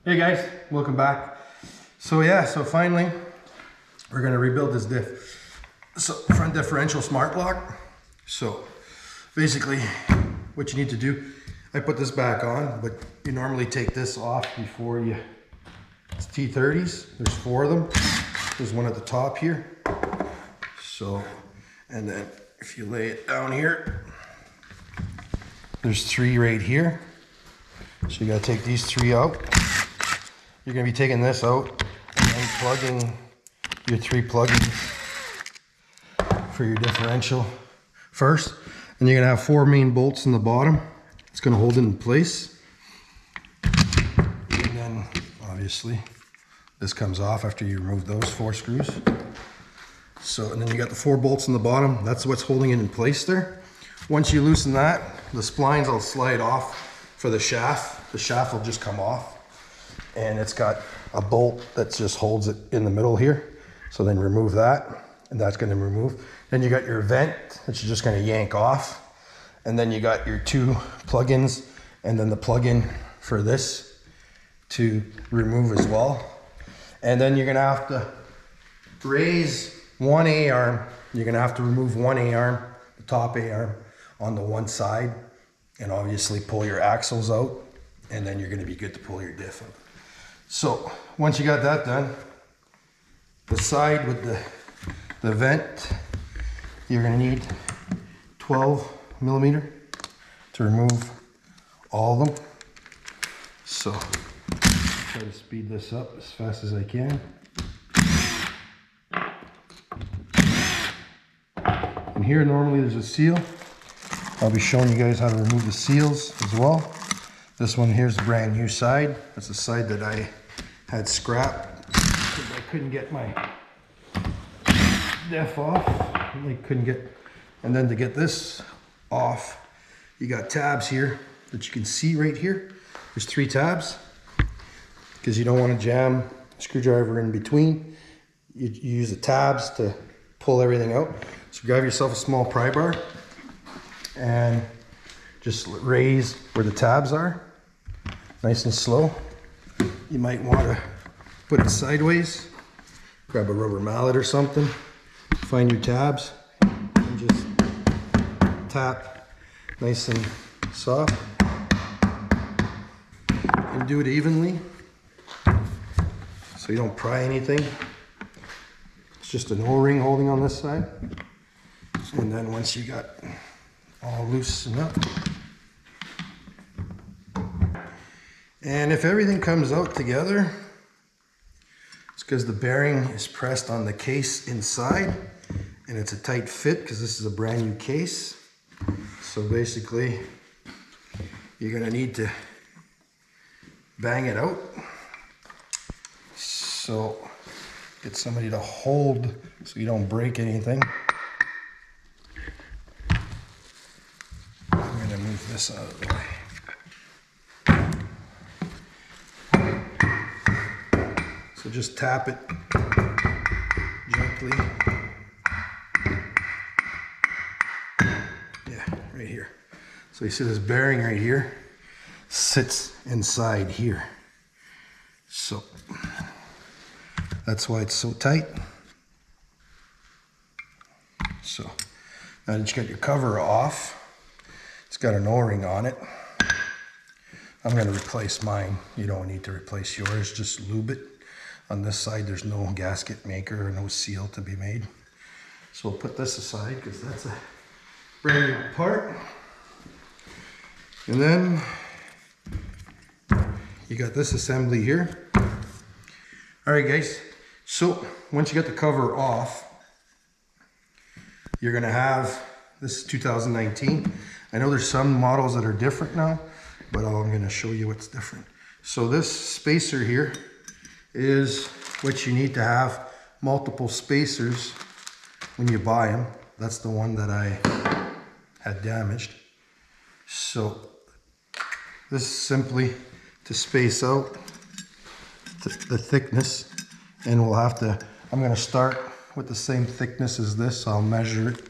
Hey guys, welcome back. So finally, we're gonna rebuild this diff. So front differential smart lock. So basically, what you need to do, I put this back on, but you normally take this off before you, it's T30s, there's 4 of them. There's one at the top here. So, and then if you lay it down here, there's 3 right here. So you gotta take these 3 out. You're gonna be taking this out and then plugging your 3 plugins for your differential first. And you're gonna have 4 main bolts in the bottom. It's gonna hold it in place. And then obviously this comes off after you remove those 4 screws. So, and then you got the 4 bolts in the bottom. That's what's holding it in place there. Once you loosen that, the splines will slide off for the shaft. The shaft will just come off. And it's got a bolt that just holds it in the middle here. So then remove that, and that's gonna remove. Then you got your vent that you're just gonna yank off. And then you got your 2 plugins, and then the plug-in for this to remove as well. And then you're gonna have to raise 1 A-arm. You're gonna have to remove 1 A-arm, the top A-arm, on the one side, and obviously pull your axles out, and then you're gonna be good to pull your diff up. So once you got that done, the side with the vent, you're gonna need 12mm to remove all of them. So try to speed this up as fast as I can. And here normally there's a seal. I'll be showing you guys how to remove the seals as well. This one here's the brand new side. That's the side that I had scrapped because I couldn't get my diff off. I couldn't get, and then to get this off, you got tabs here that you can see right here. There's 3 tabs because you don't want to jam a screwdriver in between. You use the tabs to pull everything out. So grab yourself a small pry bar and just raise where the tabs are, nice and slow. You might want to put it sideways, grab a rubber mallet or something, find your tabs, and just tap nice and soft, and do it evenly so you don't pry anything. It's just an O-ring holding on this side, and then once you got all loosened up, and if everything comes out together, it's because the bearing is pressed on the case inside, and it's a tight fit because this is a brand new case. So basically, you're gonna need to bang it out. So get somebody to hold so you don't break anything. I'm gonna move this out of the way. So just tap it gently. Yeah, right here. So you see this bearing right here sits inside here. So that's why it's so tight. So now that you got your cover off, it's got an O-ring on it. I'm going to replace mine. You don't need to replace yours, just lube it. On this side, there's no gasket maker or no seal to be made. So we'll put this aside because that's a brand new part. And then you got this assembly here. All right, guys. So once you get the cover off, you're gonna have, this is 2019. I know there's some models that are different now, but I'm gonna show you what's different. So this spacer here is what you need to have, multiple spacers when you buy them. That's the one that I had damaged. So this is simply to space out the thickness, and we'll have to, I'm gonna start with the same thickness as this. I'll measure it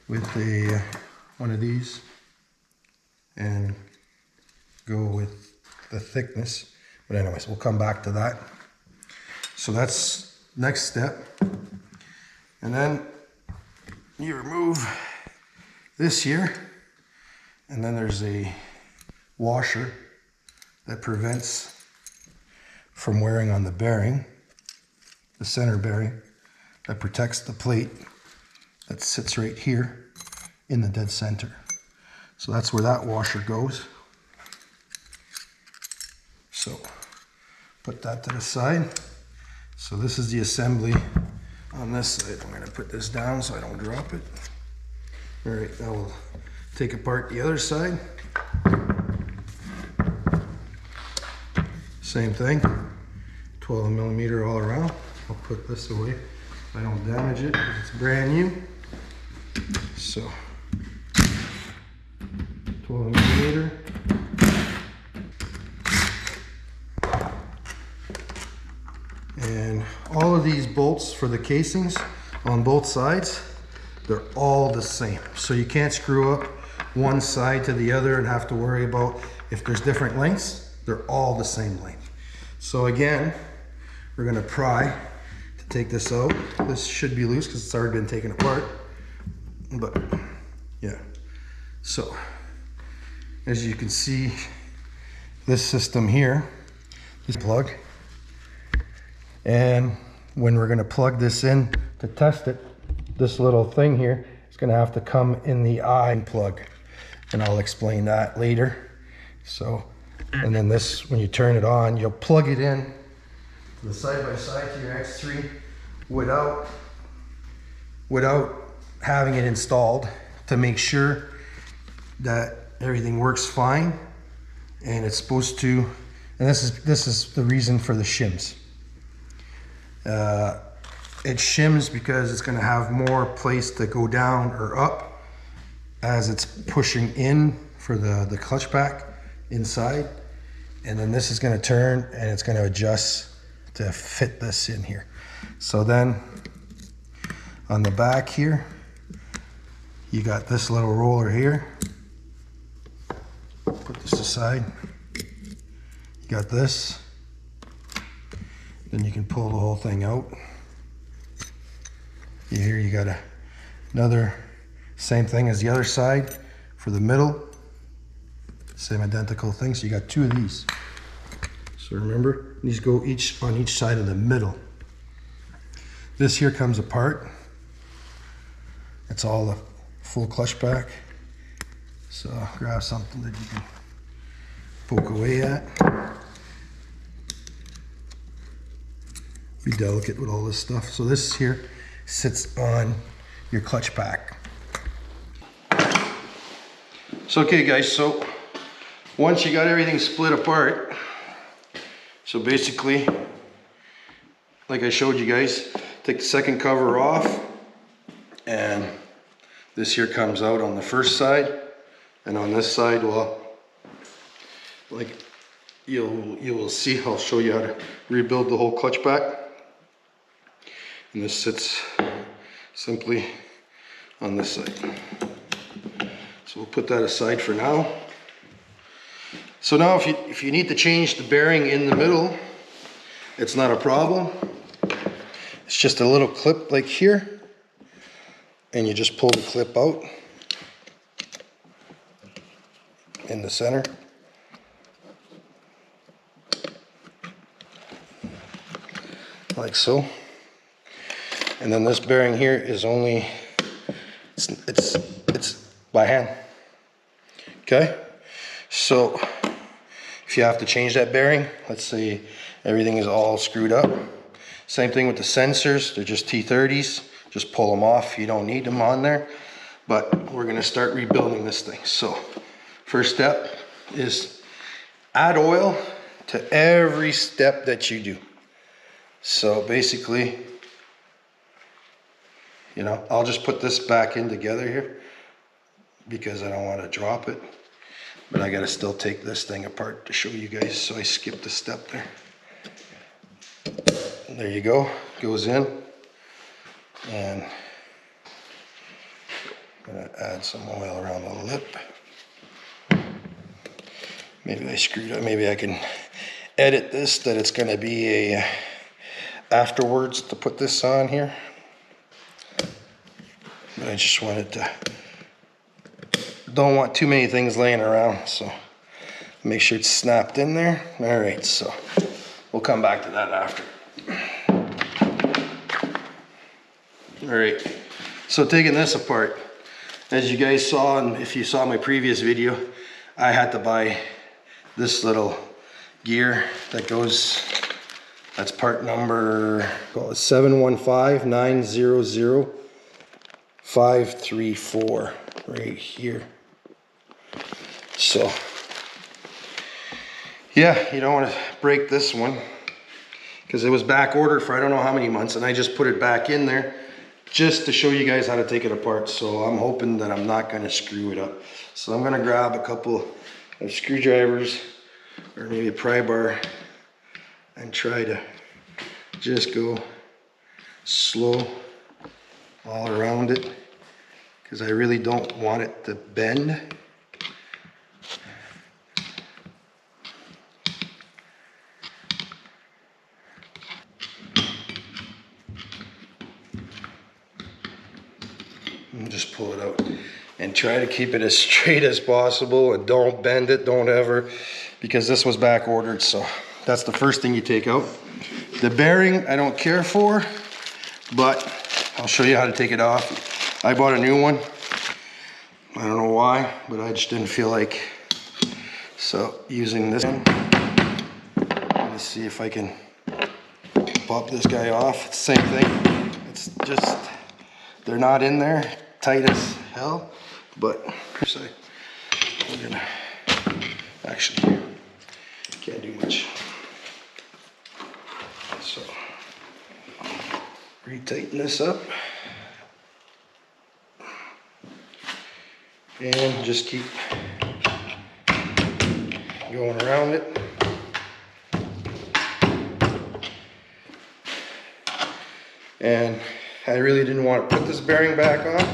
with one of these and go with the thickness. But anyways, we'll come back to that. So that's next step. And then you remove this here, and then there's a washer that prevents from wearing on the bearing, the center bearing, that protects the plate that sits right here in the dead center. So that's where that washer goes. So put that to the side. So this is the assembly on this side. I'm going to put this down so I don't drop it. All right, now we'll take apart the other side. Same thing, 12 millimeter all around. I'll put this away so I don't damage it because it's brand new. So 12 millimeter. And all of these bolts for the casings on both sides, they're all the same. So you can't screw up one side to the other and have to worry about if there's different lengths. They're all the same length. So again, we're gonna pry to take this out. This should be loose because it's already been taken apart. But yeah, so as you can see, this system here is plug. And when we're gonna plug this in to test it, this little thing here is gonna have to come in the eye plug. And I'll explain that later. So, and then this, when you turn it on, you'll plug it in to the side-by-side to your X3 without having it installed to make sure that everything works fine. And it's supposed to, and this is the reason for the shims. It shims because it's going to have more place to go down or up as it's pushing in for the clutch pack inside. And then this is going to turn and it's going to adjust to fit this in here. So then on the back here, you got this little roller here. Put this aside. You got this. Then you can pull the whole thing out. Here you got another, same thing as the other side for the middle. Same identical thing, so you got two of these. So remember, these go each on each side of the middle. This here comes apart. It's all the full clutch pack. So grab something that you can poke away at. Be delicate with all this stuff. So this here sits on your clutch pack. So okay guys, so once you got everything split apart, so basically, like I showed you guys, take the second cover off, and this here comes out on the first side, and on this side, well, like you will see, I'll show you how to rebuild the whole clutch pack. And this sits simply on this side. So we'll put that aside for now. So now if you need to change the bearing in the middle, it's not a problem. It's just a little clip like here, and you just pull the clip out in the center. Like so. And then this bearing here is only, it's by hand. Okay? So if you have to change that bearing, let's say everything is all screwed up. Same thing with the sensors, they're just T30s. Just pull them off, you don't need them on there. But we're gonna start rebuilding this thing. So first step is add oil to every step that you do. So basically, you know, I'll just put this back in together here because I don't want to drop it. But I got to still take this thing apart to show you guys. So I skipped a step there. And there you go. Goes in. And I'm going to add some oil around the lip. Maybe I screwed up. Maybe I can edit this that it's going to be a afterwards to put this on here. But I just wanted to, don't want too many things laying around, so make sure it's snapped in there. All right, so we'll come back to that after. All right, so taking this apart, as you guys saw, and if you saw my previous video, I had to buy this little gear that goes, that's part number 715900534 right here. So yeah, you don't want to break this one because it was back ordered for I don't know how many months, and I just put it back in there just to show you guys how to take it apart. So I'm hoping that I'm not going to screw it up. So I'm going to grab a couple of screwdrivers or maybe a pry bar and try to just go slow all around it because I really don't want it to bend. And just pull it out and try to keep it as straight as possible, and don't bend it, don't ever, because this was back ordered. So that's the first thing you take out. The bearing I don't care for, but I'll show you how to take it off. I bought a new one. I don't know why, but I just didn't feel like. So using this one, let's see if I can pop this guy off. It's the same thing. It's just, they're not in there tight as hell, but we're gonna actually can't do much. So retighten this up and just keep going around it. And I really didn't want to put this bearing back on,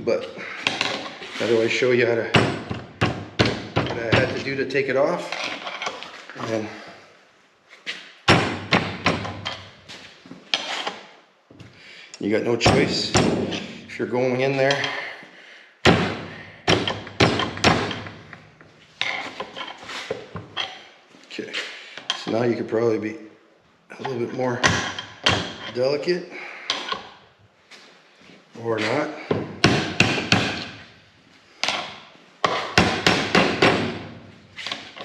but how do I show you how to, what I had to do to take it off? And you got no choice if you're going in there. Okay, so now you could probably be a little bit more delicate or not.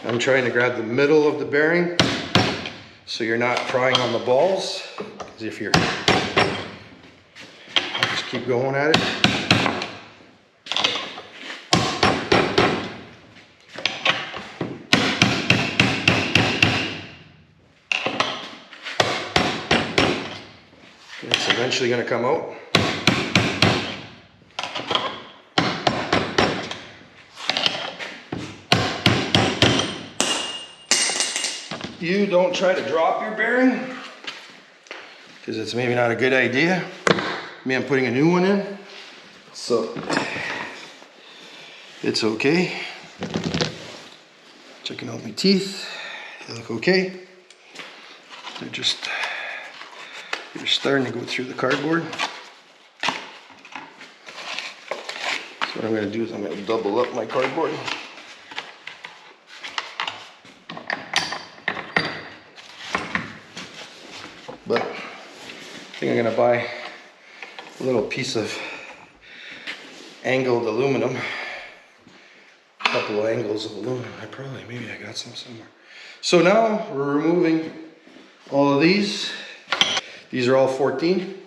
I'm trying to grab the middle of the bearing so you're not prying on the balls, because if you're, I'll just keep going at it. It's eventually going to come out. You don't try to drop your bearing because it's maybe not a good idea. Me, I'm putting a new one in, so it's okay. Checking out my teeth, they look okay. They're starting to go through the cardboard. So what I'm going to do is I'm going to double up my cardboard. But I think I'm going to buy a little piece of angled aluminum. A couple of angles of aluminum. Maybe I got some somewhere. So now we're removing all of these. These are all 14.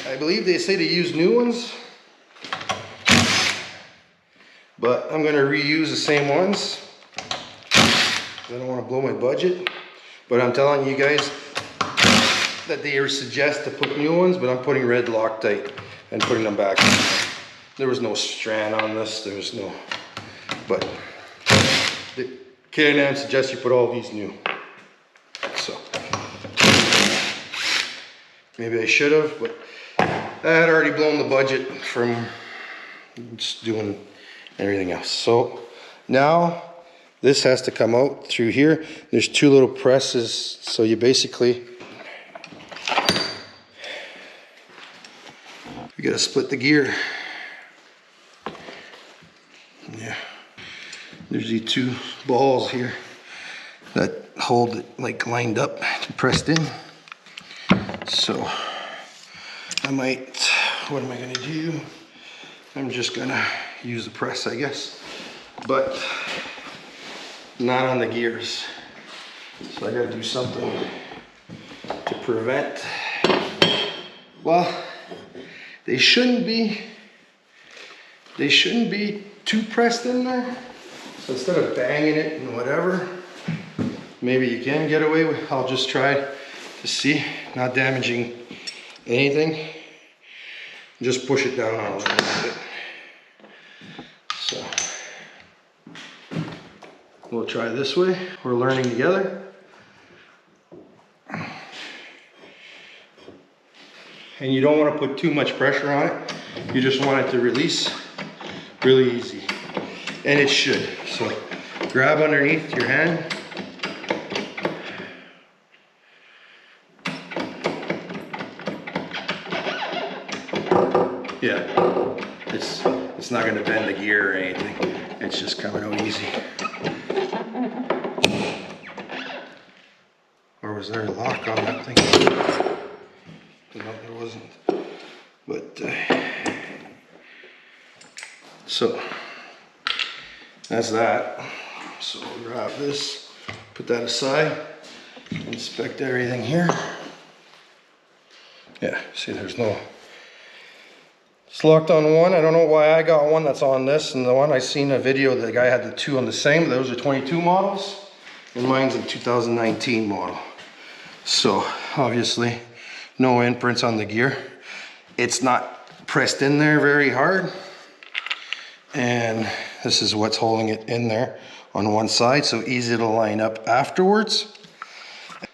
I believe they say to use new ones, but I'm going to reuse the same ones. I don't want to blow my budget, but I'm telling you guys that they suggest to put new ones, but I'm putting red Loctite and putting them back. There was no strand on this, there was no, but the Can-AM suggests you put all these new. So maybe I should have, but I had already blown the budget from just doing everything else. So now this has to come out through here. There's two little presses, so you basically, you gotta split the gear. Yeah, there's these two balls here that hold it like lined up and pressed in. So I might, what am I gonna do? I'm just gonna use the press, I guess, but not on the gears. So I gotta do something to prevent, well, they shouldn't be too pressed in there. So instead of banging it and whatever, maybe you can get away with, I'll just try to see, not damaging anything. Just push it down on a little bit. So we'll try this way. We're learning together. And you don't want to put too much pressure on it. You just want it to release really easy. And it should. So grab underneath your hand. Yeah, it's not going to bend the gear or anything. It's just coming out easy. Or was there a lock on that thing? No, there wasn't. But so that's that. So we'll grab this, put that aside, inspect everything here. Yeah, see, there's no. It's locked on one. I don't know why I got one that's on this, and the one I seen a video the guy had the two on the same. Those are 22 models, and mine's a 2019 model. So obviously no imprints on the gear. It's not pressed in there very hard, and this is what's holding it in there on one side, so easy to line up afterwards.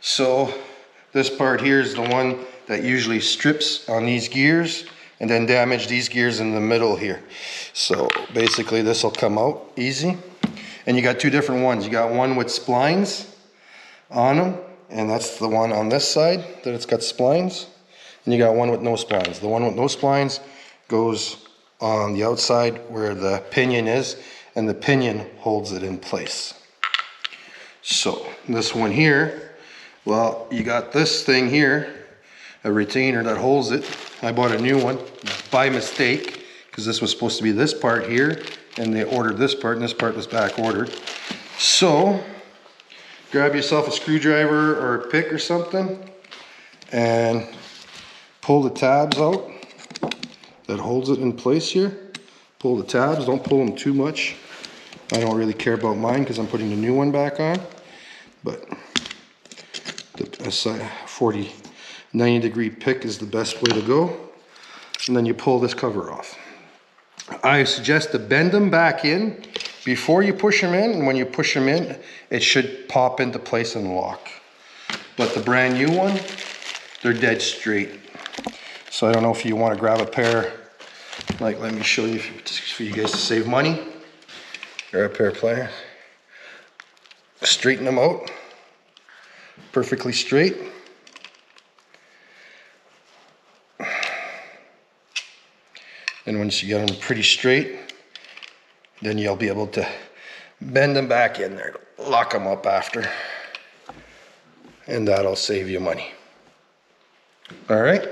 So this part here is the one that usually strips on these gears and then damage these gears in the middle here. So basically this will come out easy. And you got two different ones. You got one with splines on them, and that's the one on this side that it's got splines. And you got one with no splines. The one with no splines goes on the outside where the pinion is, and the pinion holds it in place. So this one here, well, you got this thing here, a retainer that holds it. I bought a new one by mistake because this was supposed to be this part here, and they ordered this part, and this part was back ordered. So grab yourself a screwdriver or a pick or something and pull the tabs out that holds it in place here. Pull the tabs, don't pull them too much. I don't really care about mine because I'm putting the new one back on, but the 90-degree pick is the best way to go. And then you pull this cover off. I suggest to bend them back in before you push them in, and when you push them in, it should pop into place and lock. But the brand new one, they're dead straight. So I don't know if you want to grab a pair, like let me show you for you guys to save money. Grab a pair of pliers, straighten them out, perfectly straight. And once you get them pretty straight, then you'll be able to bend them back in there, lock them up after, and that'll save you money. All right,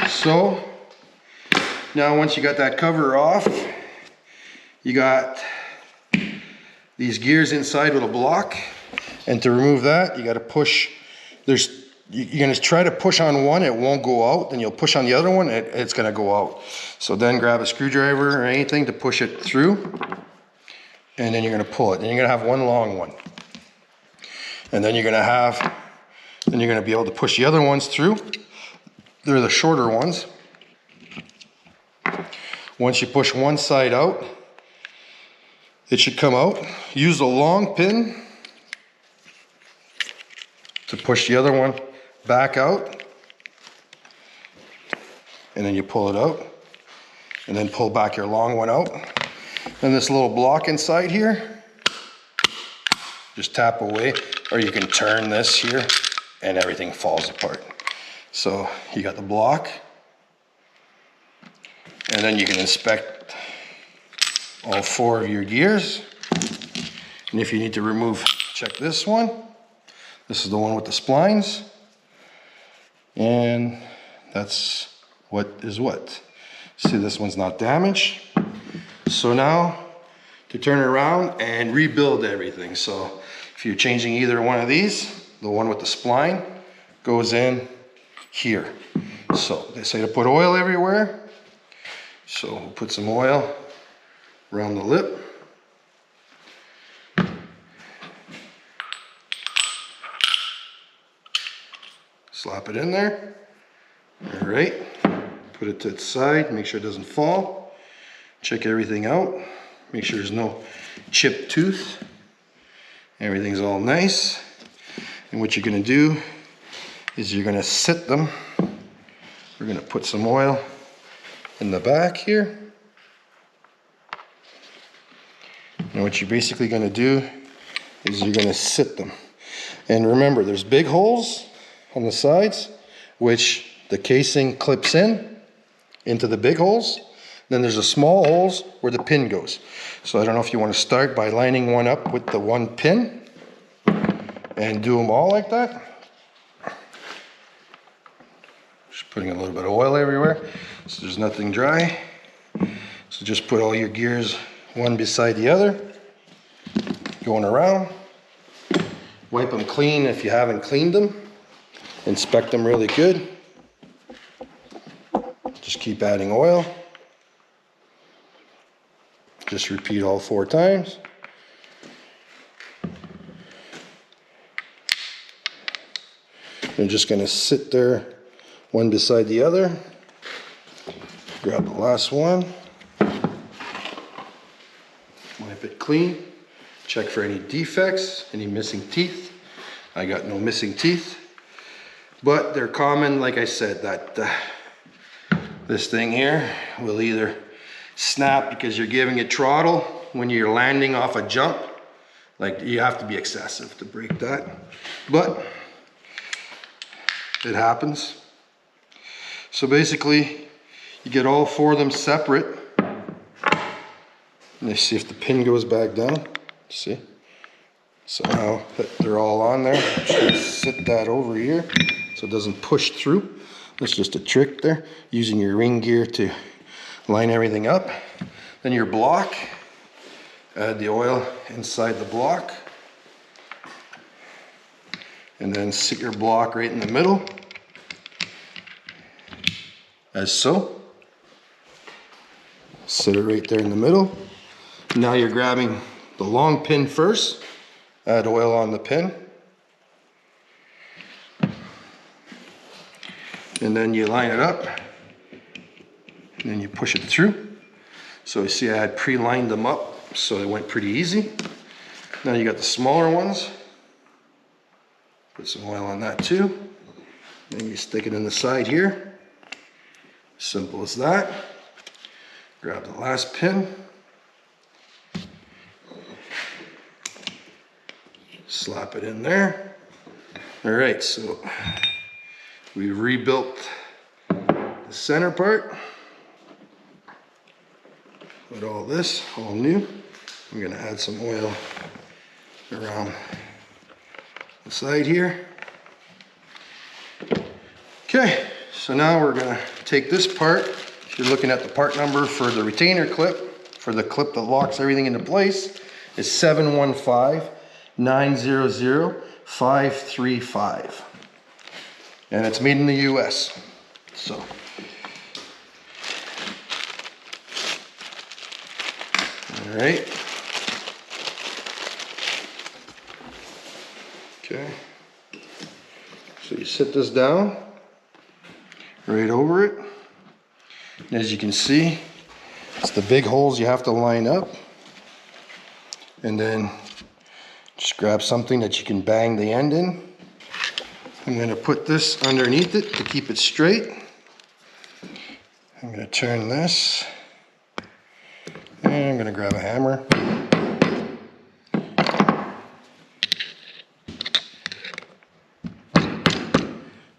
so now once you got that cover off, you got these gears inside with a block, and to remove that, you got to push. You're going to try to push on one, it won't go out, then you'll push on the other one, it's going to go out. So then grab a screwdriver or anything to push it through, and then you're going to pull it. And you're going to have one long one. And then you're going to be able to push the other ones through. They're the shorter ones. Once you push one side out, it should come out. Use a long pin to push the other one back out, and then you pull it out, and then pull back your long one out, And this little block inside here, just tap away, or you can turn this here and everything falls apart. So you got the block, and then you can inspect all 4 of your gears. And if you need to remove, check this one. This is the one with the splines. And that's what is what. See, this one's not damaged. So now to turn it around and rebuild everything. So if you're changing either one of these, the one with the spline goes in here. So they say to put oil everywhere. So we'll put some oil around the lip. Slap it in there. All right. Put it to its side, make sure it doesn't fall. Check everything out. Make sure there's no chipped tooth. Everything's all nice. And what you're gonna do is you're gonna sit them. We're gonna put some oil in the back here. And what you're basically gonna do is you're gonna sit them. And remember, there's big holes on the sides, which the casing clips into the big holes. Then there's the small holes where the pin goes. So I don't know if you want to start by lining one up with the one pin and do them all like that. Just putting a little bit of oil everywhere so there's nothing dry. So just put all your gears one beside the other, going around. Wipe them clean if you haven't cleaned them. Inspect them really good. Just keep adding oil. Just repeat all 4 times. You're just going to sit there one beside the other. Grab the last one. Wipe it clean. Check for any defects, any missing teeth. I got no missing teeth. But they're common, like I said, that this thing here will either snap because you're giving it throttle when you're landing off a jump. Like, you have to be excessive to break that. But it happens. So basically, you get all 4 of them separate. And you see if the pin goes back down. See? So now that they're all on there, just gonna sit that over here so it doesn't push through. That's just a trick there, using your ring gear to line everything up. Then your block, add the oil inside the block. And then sit your block right in the middle, as so. Sit it right there in the middle. Now you're grabbing the long pin first, add oil on the pin. And then you line it up, and then you push it through. So you see I had pre-lined them up, so it went pretty easy. Now you got the smaller ones. Put some oil on that too. Then you stick it in the side here. Simple as that. Grab the last pin. Slap it in there. All right, so we rebuilt the center part with all this, all new. I'm gonna add some oil around the side here. Okay, so now we're gonna take this part. If you're looking at the part number for the retainer clip, for the clip that locks everything into place, is 715-900-535. And it's made in the US. So, all right. Okay. So you sit this down right over it. And as you can see, it's the big holes you have to line up. And then just grab something that you can bang the end in. I'm going to put this underneath it to keep it straight. I'm going to turn this And I'm gonna grab a hammer.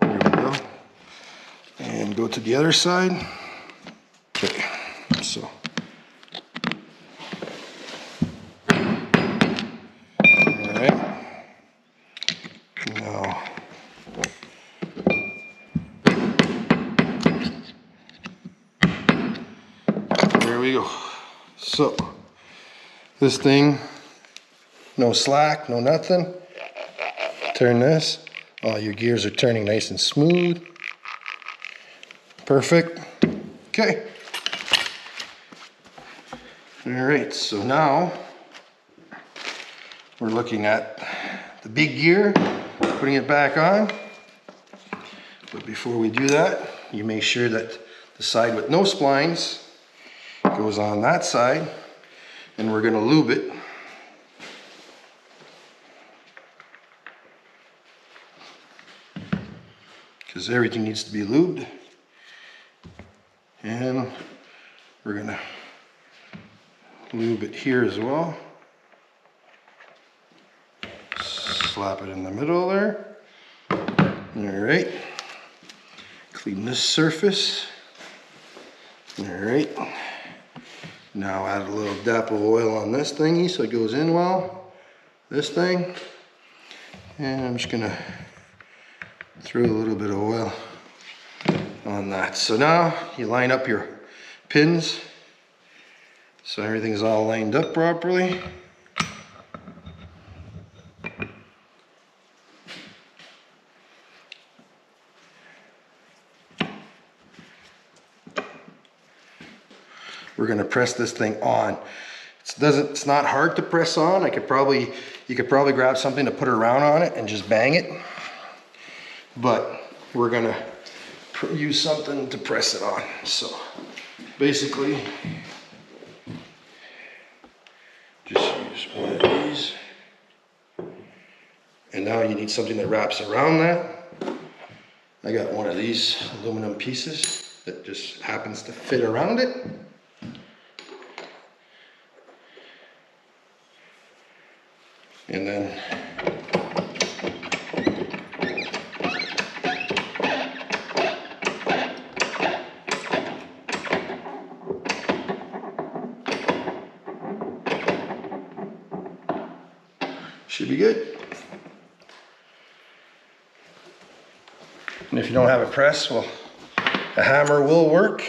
There we go. And go to the other side. Okay, so. All right. Now. There we go. So, this thing, no slack, no nothing. Turn this. All your gears are turning nice and smooth. Perfect. Okay. All right, so now we're looking at the big gear, putting it back on. But before we do that, you make sure that the side with no splines goes on that side, and we're gonna lube it. Because everything needs to be lubed. And we're gonna lube it here as well. Slap it in the middle there. All right. Clean this surface. All right. Now add a little dab of oil on this thingy so it goes in well. This thing. And I'm just gonna throw a little bit of oil on that. So now you line up your pins so everything's all lined up properly. We're gonna press this thing on. It's not hard to press on. You could probably grab something to put around on it and just bang it. But we're gonna use something to press it on. So basically, just use one of these. And now you need something that wraps around that. I got one of these aluminum pieces that just happens to fit around it. And then should be good. And if you don't have a press, well, a hammer will work.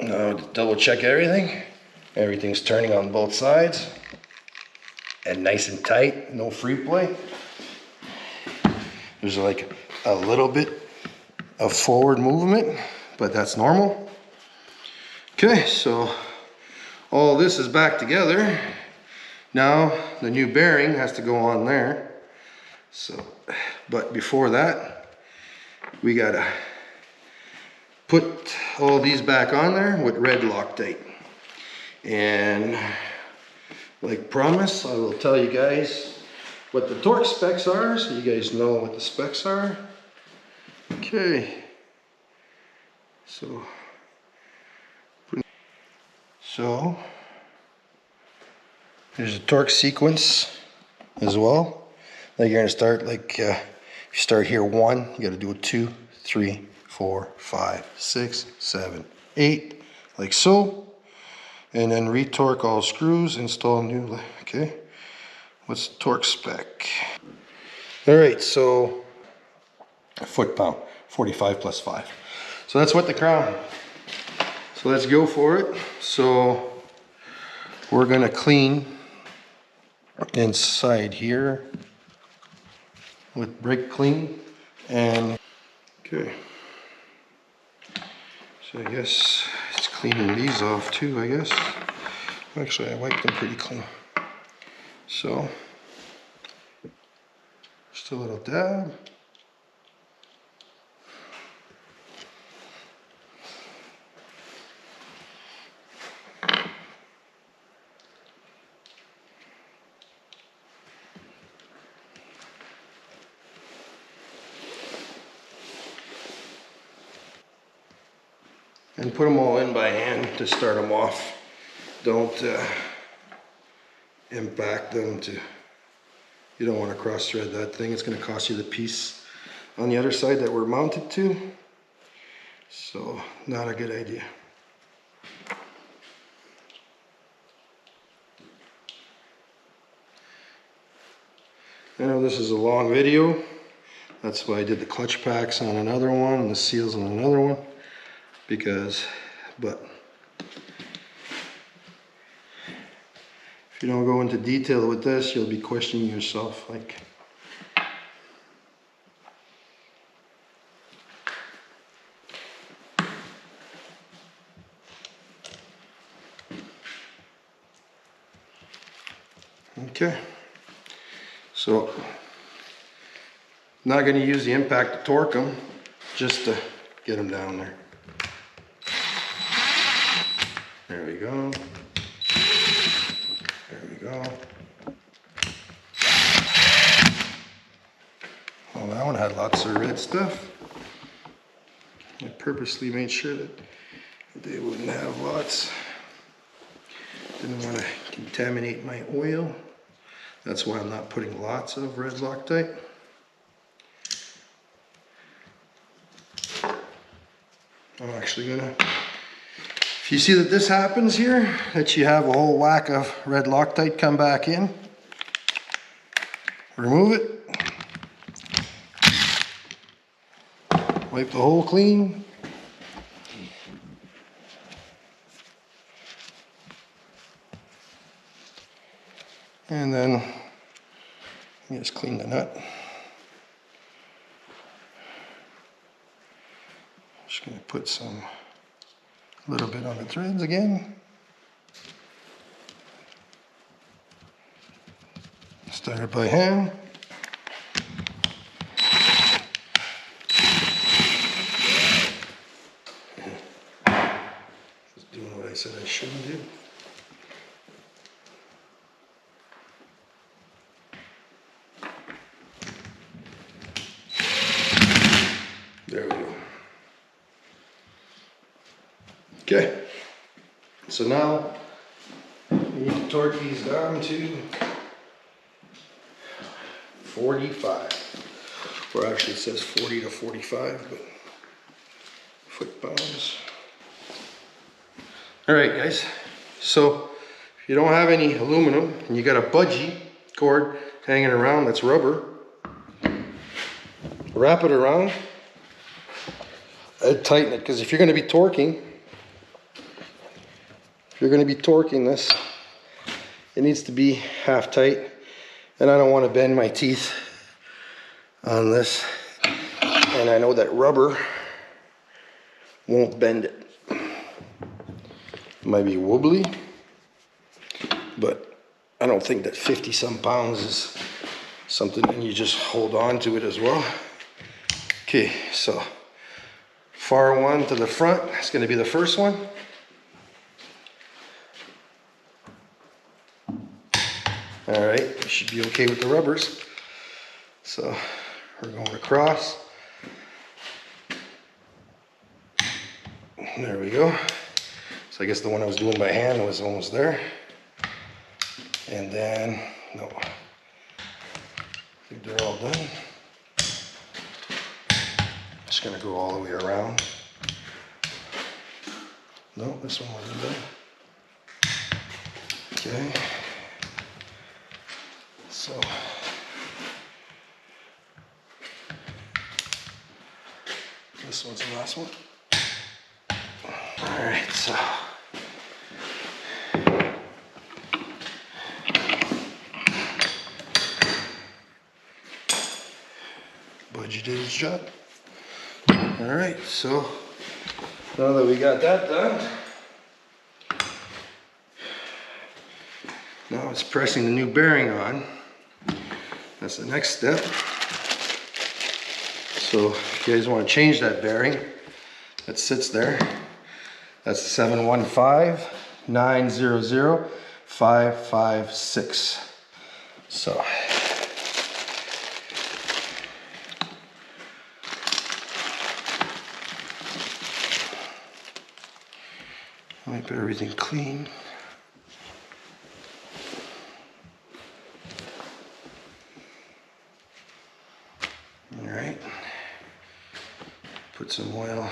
Now double check everything. Everything's turning on both sides. And nice and tight, no free play. There's like a little bit of forward movement, but that's normal. Okay, so all this is back together. Now the new bearing has to go on there. So, but before that, we gotta put all these back on there with red Loctite. And like promised, I will tell you guys what the torque specs are, so you guys know what the specs are. Okay, so there's a torque sequence as well. Like you're gonna start like if you start here 1, you gotta do a 2, 3, 4, 5, 6, 7, 8, like so. And then retorque all screws, install new, okay. What's the torque spec? All right, so foot-pound, 45 plus 5. So that's what the crown. So let's go for it. So we're gonna clean inside here with brake clean. And okay, so I guess it's cleaning these off too, I guess. Actually, I wiped them pretty clean. So just a little dab. and put them all in by hand to start them off. Don't impact them to, you don't want to cross thread that thing. It's going to cost you the piece on the other side that we're mounted to. So not a good idea. I know this is a long video. That's why I did the clutch packs on another one and the seals on another one. But if you don't go into detail with this, you'll be questioning yourself. Like, okay. So, not going to use the impact to torque them, just to get them down there. There we go. There we go. Oh, that one had lots of red stuff. I purposely made sure that they wouldn't have lots. Didn't want to contaminate my oil. That's why I'm not putting lots of red Loctite. I'm actually gonna, if you see that this happens here, that you have a whole whack of red Loctite come back in, remove it, wipe the hole clean, and then just clean the nut. Just going to put a little bit on the threads again. Start it by hand. Just doing what I said I shouldn't do. There we go. Okay, so now we need to torque these down to 45. Or actually it says 40 to 45, but foot-pounds. Alright guys, so if you don't have any aluminum and you got a budgie cord hanging around that's rubber, wrap it around and tighten it, because if you're going to be torquing, this, it needs to be half tight, and I don't want to bend my teeth on this, and I know that rubber won't bend it. It might be wobbly, but I don't think that 50 some pounds is something, and you just hold on to it as well. Okay, so far one to the front is going to be the first one. Alright, we should be okay with the rubbers. So we're going across. There we go. So I guess the one I was doing by hand was almost there. And then, no, I think they're all done. Just gonna go all the way around. No, this one wasn't done. Okay. So this one's the last one. All right, so budgie did his job. All right, so now that we got that done, now it's pressing the new bearing on. That's the next step. So if you guys want to change that bearing that sits there, that's 715-900-556. So Keep everything clean. All right. Put some oil.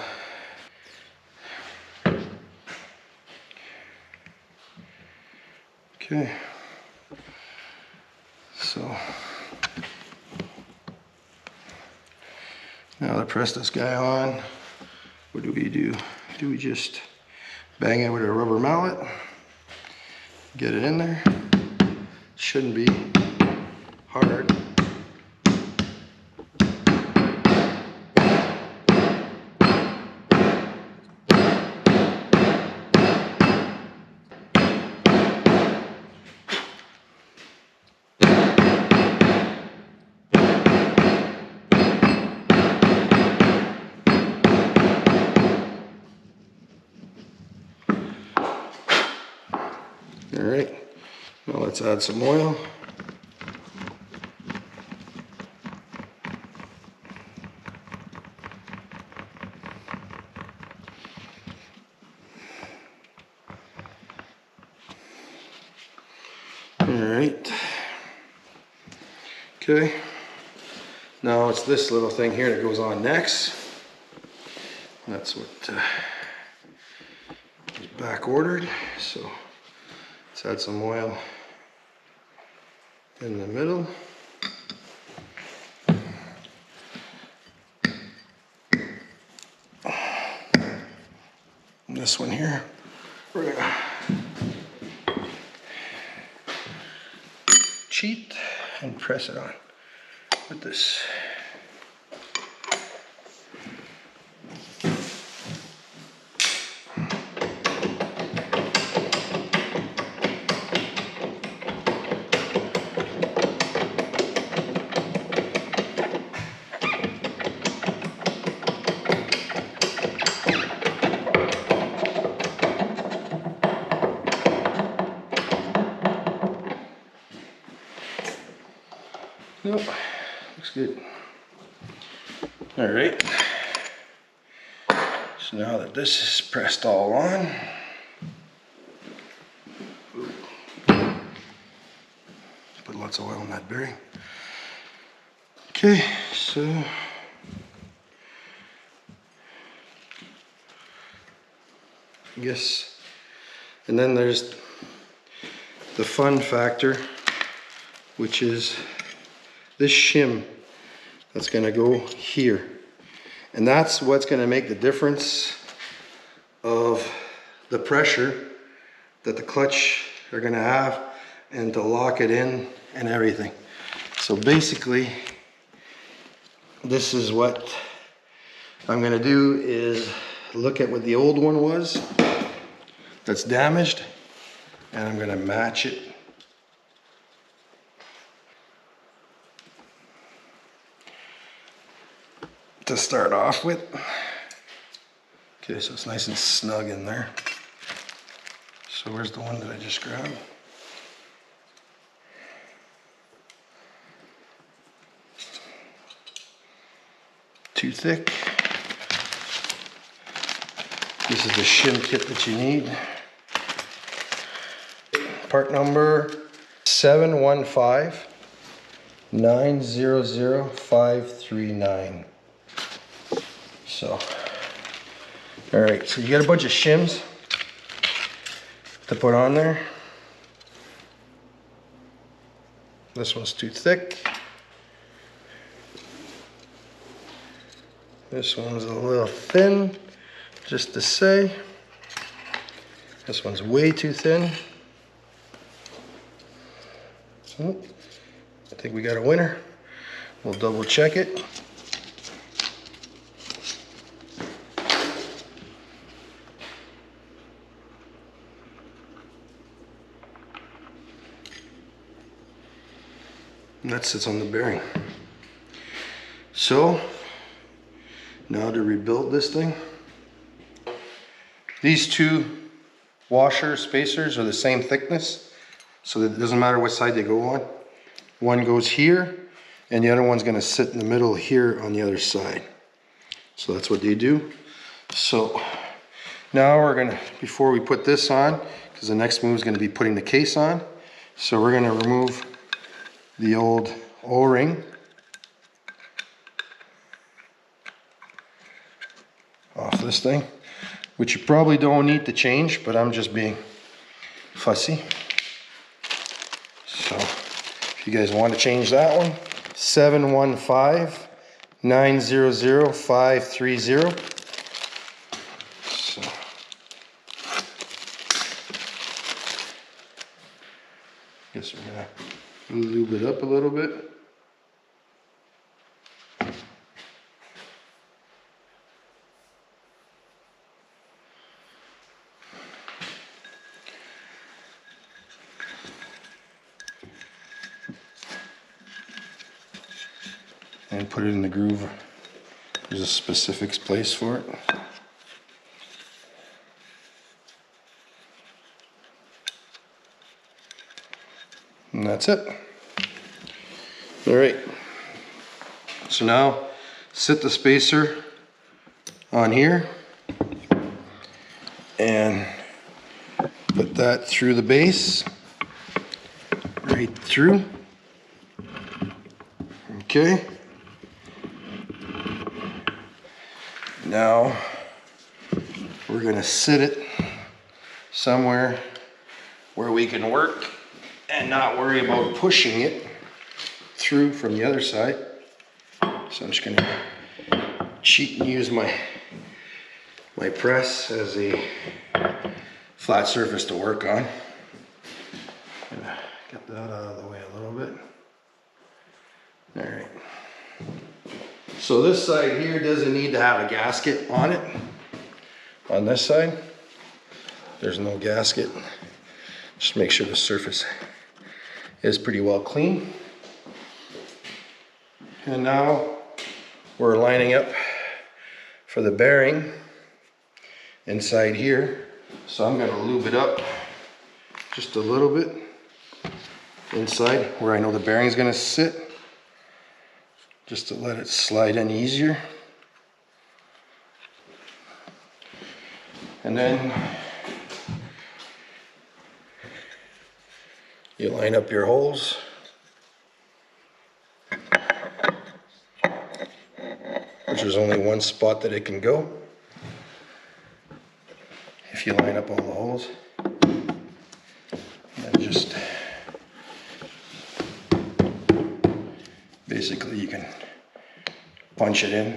Okay. So now to press this guy on, what do? Do we just bang it with a rubber mallet? Get it in there. Shouldn't be hard. All right, now let's add some oil. All right, okay, now it's this little thing here that goes on next. That's what is back ordered, so let's add some oil in the middle. And this one here, we're gonna cheat and press it on with this. Nope, looks good. All right, so now that this is pressed all on, put lots of oil in that bearing. Okay, so I guess, and then there's the fun factor, which is this shim that's going to go here, and that's what's going to make the difference of the pressure that the clutch are going to have and to lock it in and everything. So basically this is what I'm going to do, is look at what the old one was that's damaged, and I'm going to match it. To start off with. Okay, so it's nice and snug in there. So where's the one that I just grabbed? Too thick. This is the shim kit that you need. Part number 715-900-539. So, all right, so you got a bunch of shims to put on there. This one's too thick. This one's a little thin, just to say. This one's way too thin. So, I think we got a winner. We'll double check it. And that sits on the bearing. So now to rebuild this thing, these two washer spacers are the same thickness, so that it doesn't matter what side they go on. One goes here and the other one's going to sit in the middle here on the other side. So that's what they do. So Now we're gonna, before we put this on, because the next move is gonna be putting the case on, so we're gonna remove the old O-ring off this thing, which you probably don't need to change, but I'm just being fussy. So if you guys want to change that one, 715-900-530. So guess we're gonna lube it up a little bit. And put it in the groove. There's a specific place for it. And that's it. All right. So now sit the spacer on here and put that through the base, right through. Okay. Now we're gonna sit it somewhere where we can work and not worry about pushing it through from the other side. So I'm just gonna cheat and use my press as a flat surface to work on. Gonna get that out of the way a little bit. All right. So this side here doesn't need to have a gasket on it. On this side, there's no gasket. Just make sure the surface is pretty well clean. And now we're lining up for the bearing inside here. So I'm gonna lube it up just a little bit inside where I know the bearing's gonna sit, just to let it slide in easier. And then you line up your holes. Which there's only one spot that it can go. If you line up all the holes, and just basically you can punch it in.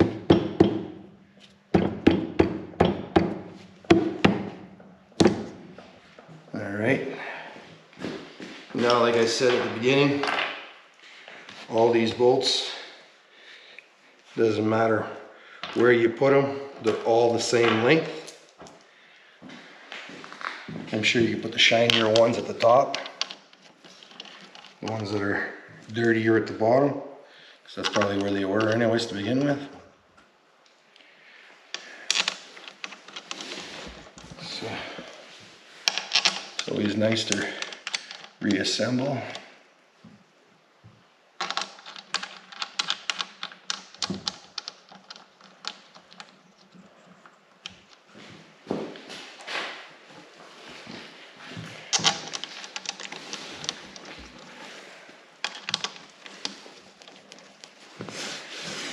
All right. Now, like I said at the beginning, all these bolts, doesn't matter where you put them, they're all the same length. I'm sure you can put the shinier ones at the top, the ones that are dirtier at the bottom, because that's probably where they were anyways to begin with. So it's always nice to reassemble.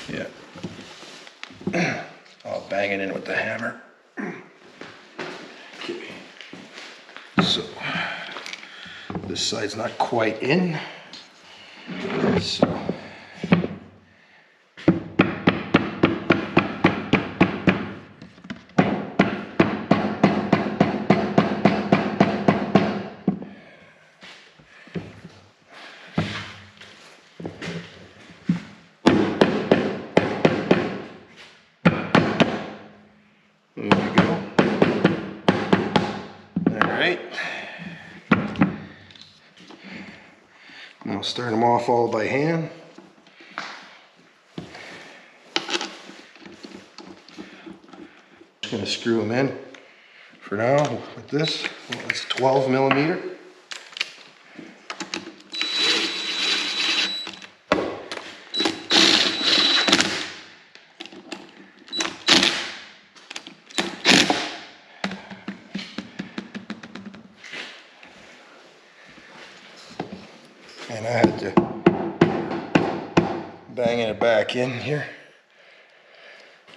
Yeah. I'll bang it in with the hammer. Okay. So this side's not quite in. So there we go. All right. Now start them off all by hand. Just gonna screw them in for now with this. Well, it's 12 millimeter. and I had to bang it back in here.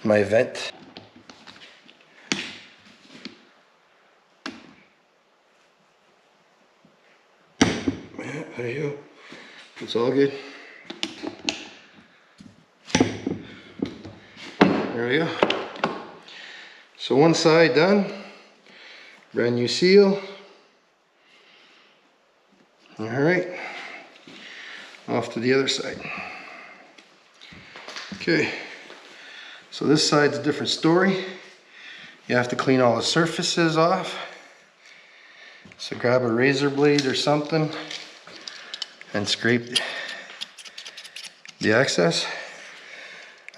My vent. Yeah, there you go. It's all good. There we go. So one side done. Brand new seal. All right. Off to the other side. Okay. So this side's a different story. You have to clean all the surfaces off. So grab a razor blade or something and scrape the excess.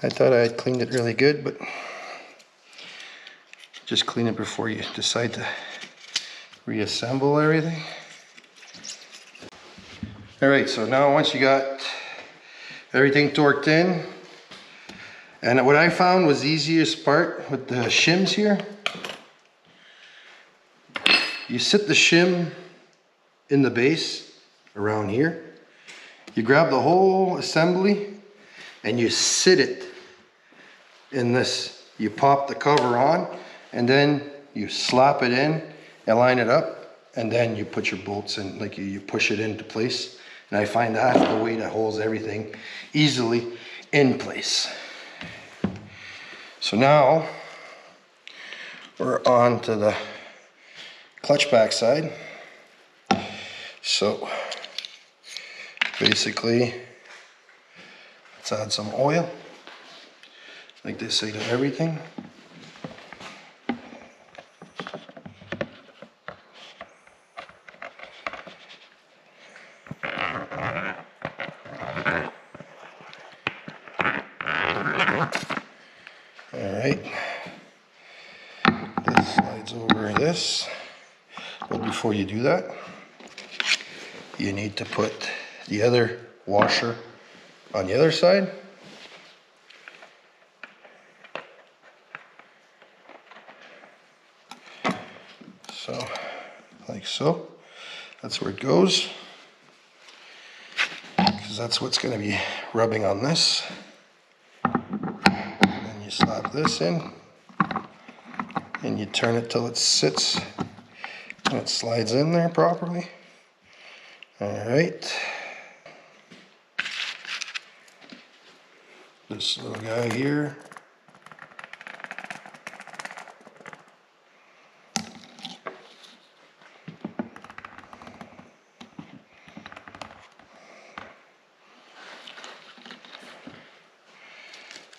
I thought I had cleaned it really good, but just clean it before you decide to reassemble everything. All right, so now once you got everything torqued in, and what I found was the easiest part with the shims here, you sit the shim in the base around here, you grab the whole assembly and you sit it in this. You pop the cover on and then you slap it in and line it up, and then you put your bolts in, like you push it into place. And I find that's the way that holds everything easily in place. So now we're on to the clutch pack side. So basically, let's add some oil, like they say to everything. Alright, this slides over this, but before you do that, you need to put the other washer on the other side. So, like so, that's where it goes, because that's what's going to be rubbing on this. You slap this in and you turn it till it sits and it slides in there properly. Alright, this little guy here,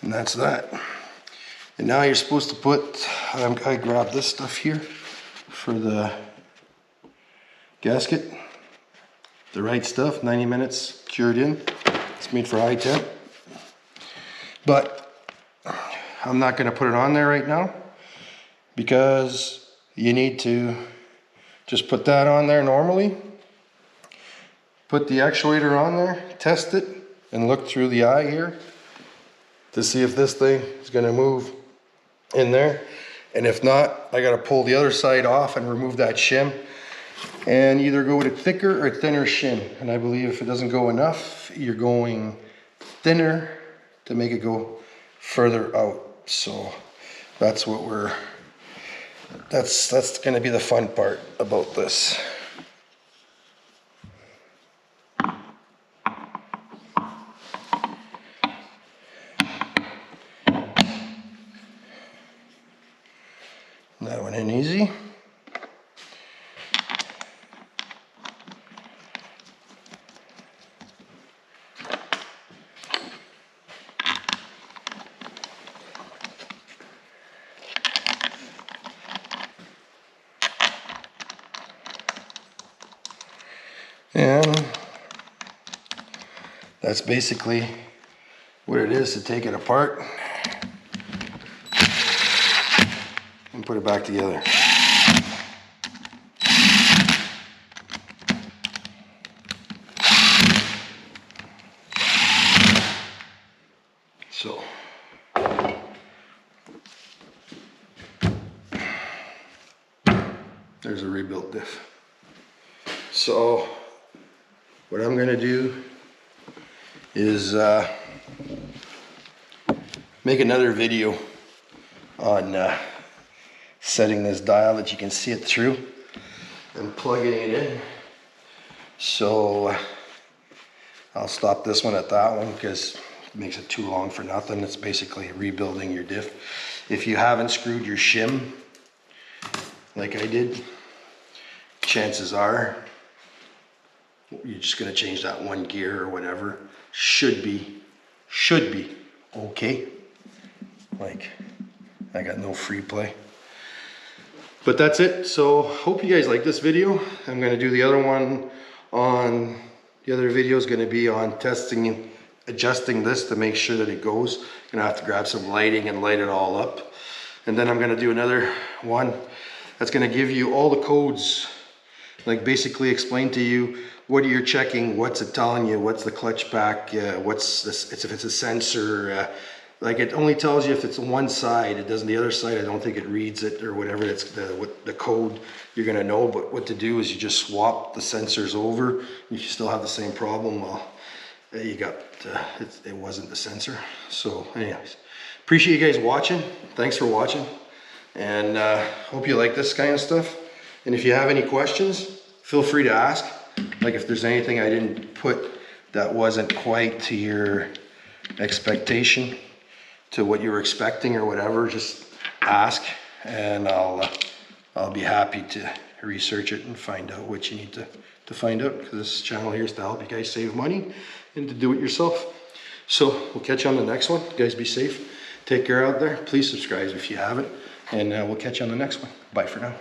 and that's that. And now you're supposed to put, I grabbed this stuff here for the gasket. The right stuff, 90 minutes cured in. It's made for high temp. But I'm not going to put it on there right now because you need to just put that on there normally. Put the actuator on there, test it, and look through the eye here to see if this thing is going to move in there. And if not, I got to pull the other side off and remove that shim and either go with a thicker or thinner shim. And I believe if it doesn't go enough, you're going thinner to make it go further out. So that's what that's going to be the fun part about this. That went in easy. And that's basically what it is to take it apart and put it back together. So there's a rebuilt diff. So what I'm gonna do is make another video on setting this dial that you can see it through and plugging it in. So I'll stop this one at that one because it makes it too long for nothing. It's basically rebuilding your diff. If you haven't screwed your shim like I did, chances are you're just gonna change that one gear or whatever. Should be okay. Like, I got no free play. But that's it. So hope you guys like this video. I'm gonna do the other one on, the other video is gonna be on testing and adjusting this to make sure that it goes. Gonna have to grab some lighting and light it all up. And then I'm gonna do another one that's gonna give you all the codes, like basically explain to you what you're checking, what's it telling you, what's the clutch pack, what's this, if it's a sensor, like it only tells you if it's one side, it doesn't the other side. I don't think it reads it or whatever. It's the code you're gonna know. But what to do is you just swap the sensors over. You still have the same problem. Well, you got it wasn't the sensor. So, anyways, appreciate you guys watching. Thanks for watching, and hope you like this kind of stuff. And if you have any questions, feel free to ask. Like if there's anything I didn't put that wasn't quite to your expectation, to what you were expecting or whatever, just ask, and I'll be happy to research it and find out what you need to find out, because this channel here is to help you guys save money and to do it yourself. So we'll catch you on the next one. You guys be safe. Take care out there. Please subscribe if you haven't, and we'll catch you on the next one. Bye for now.